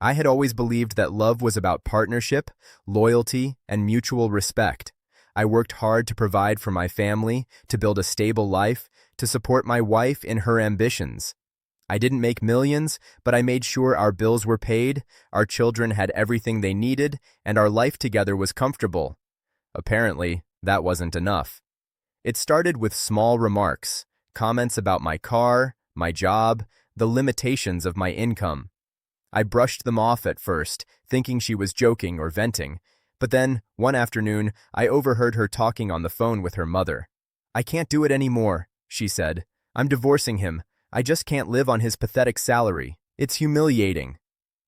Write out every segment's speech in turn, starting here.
I had always believed that love was about partnership, loyalty, and mutual respect. I worked hard to provide for my family, to build a stable life, to support my wife in her ambitions. I didn't make millions, but I made sure our bills were paid, our children had everything they needed, and our life together was comfortable. Apparently, that wasn't enough. It started with small remarks, comments about my car, my job, the limitations of my income. I brushed them off at first, thinking she was joking or venting, but then, one afternoon, I overheard her talking on the phone with her mother. "I can't do it anymore," she said. "I'm divorcing him. I just can't live on his pathetic salary. It's humiliating."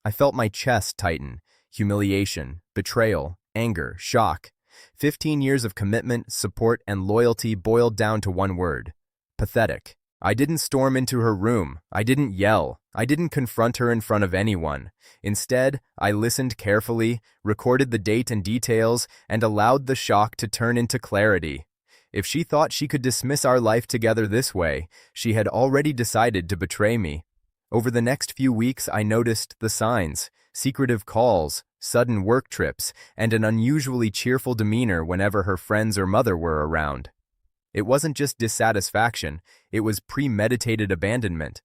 I felt my chest tighten. Humiliation, betrayal, anger, shock. 15 years of commitment, support, and loyalty boiled down to one word: pathetic. I didn't storm into her room. I didn't yell. I didn't confront her in front of anyone. Instead, I listened carefully, recorded the date and details, and allowed the shock to turn into clarity. If she thought she could dismiss our life together this way, she had already decided to betray me. Over the next few weeks, I noticed the signs: secretive calls, sudden work trips, and an unusually cheerful demeanor whenever her friends or mother were around. It wasn't just dissatisfaction, it was premeditated abandonment.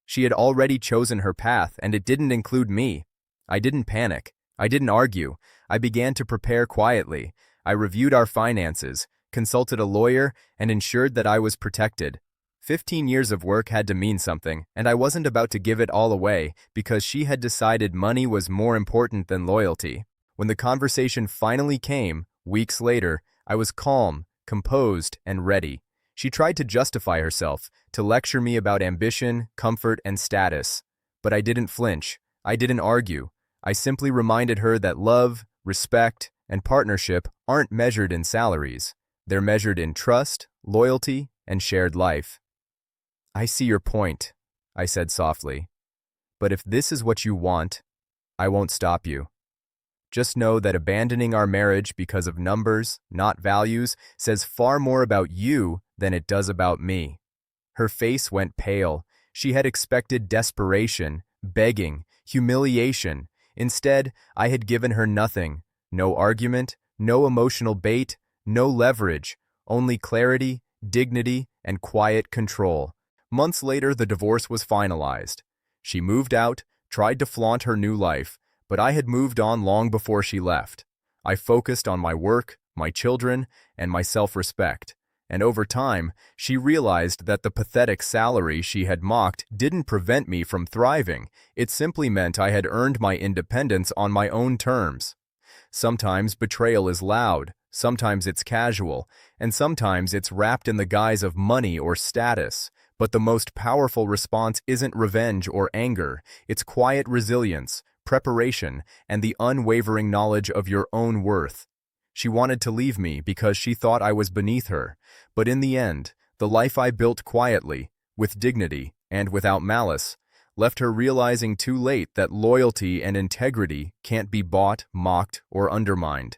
She had already chosen her path, and it didn't include me. I didn't panic. I didn't argue. I began to prepare quietly. I reviewed our finances, consulted a lawyer, and ensured that I was protected. 15 years of work had to mean something, and I wasn't about to give it all away because she had decided money was more important than loyalty. When the conversation finally came, weeks later, I was calm, composed, and ready. She tried to justify herself, to lecture me about ambition, comfort, and status. But I didn't flinch. I didn't argue. I simply reminded her that love, respect, and partnership aren't measured in salaries. They're measured in trust, loyalty, and shared life. "I see your point," I said softly. "But if this is what you want, I won't stop you. Just know that abandoning our marriage because of numbers, not values, says far more about you than it does about me." Her face went pale. She had expected desperation, begging, humiliation. Instead, I had given her nothing. No argument, no emotional bait, no leverage, only clarity, dignity, and quiet control. Months later, the divorce was finalized. She moved out, tried to flaunt her new life, but I had moved on long before she left. I focused on my work, my children, and my self-respect. And over time, she realized that the pathetic salary she had mocked didn't prevent me from thriving. It simply meant I had earned my independence on my own terms. Sometimes betrayal is loud, sometimes it's casual, and sometimes it's wrapped in the guise of money or status. But the most powerful response isn't revenge or anger, it's quiet resilience, preparation, and the unwavering knowledge of your own worth. She wanted to leave me because she thought I was beneath her, but in the end, the life I built quietly, with dignity, and without malice, left her realizing too late that loyalty and integrity can't be bought, mocked, or undermined.